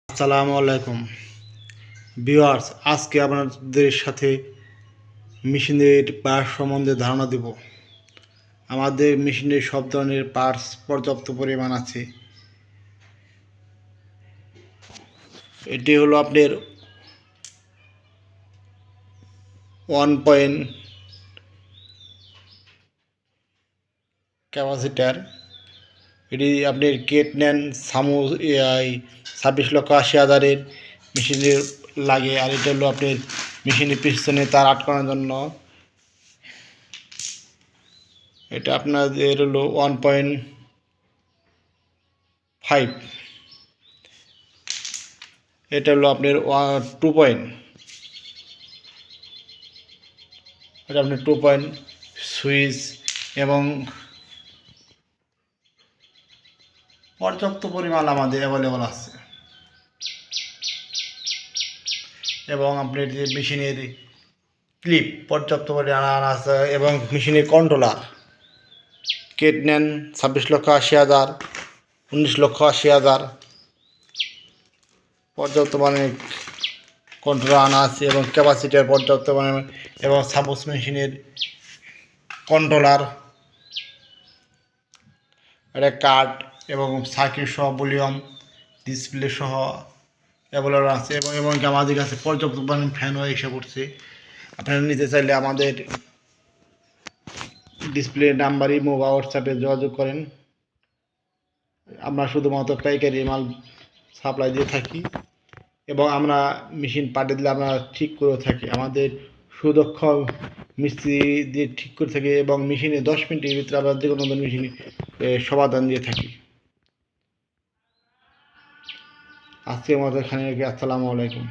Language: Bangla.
আসসালামু আলাইকুম ভিউয়ার্স, আজকে আপনাদের সাথে মেশিনের পার্টস সম্বন্ধে ধারণা দেব। আমাদের মেশিনে সব ধরনের পার্টস পর্যাপ্ত পরিমাণ আছে। এটি হলো আপনার 1 ক্যাপাসিটার। এটি আপনার কেট নেন 26,80,000 মেশিনের লাগে। আর এটা হলো আপনার মেশিনের পিছনে তার আটকানোর জন্য। এটা আপনাদের হলো 1.5। এটা হলো আপনার 2 এটা আপনার 2 সুইচ এবং পর্যাপ্ত পরিমাণ আমাদের অ্যাভেলেবল আছে। এবং আপনার যে মেশিনের ক্লিপ পর্যাপ্ত পরিমাণ আছে এবং মেশিনের কন্ট্রোলার কেট নেন 26,80,000, 19,80,000 পর্যাপ্ত মানে কন্ট্রোলার আনা আছে এবং ক্যাপাসিটার পর্যাপ্ত মানে এবং সাপোজ মেশিনের কন্ট্রোলার, একটা কার্ড এবং সার্কিট সহ ভলিউম ডিসপ্লে সহ অ্যাভেলেবল আছে। এবং আমাদের কাছে পর্যাপ্ত পরিমাণ ফ্যানও এসে পড়ছে। আপনারা নিতে চাইলে আমাদের ডিসপ্লে নাম্বারই বা হোয়াটসঅ্যাপে যোগাযোগ করেন। আমরা শুধুমাত্র পাইকারি মাল সাপ্লাই দিয়ে থাকি এবং আমরা মেশিন পাঠিয়ে দিলে আমরা ঠিক করে থাকি। আমাদের সুদক্ষ মিস্ত্রি দিয়ে ঠিক করে থাকি এবং মেশিনে 10 মিনিটের ভিতরে আমরা যে কোনো মেশিনে সমাধান দিয়ে থাকি। আজকের মতো এখানে আসসালামু আলাইকুম।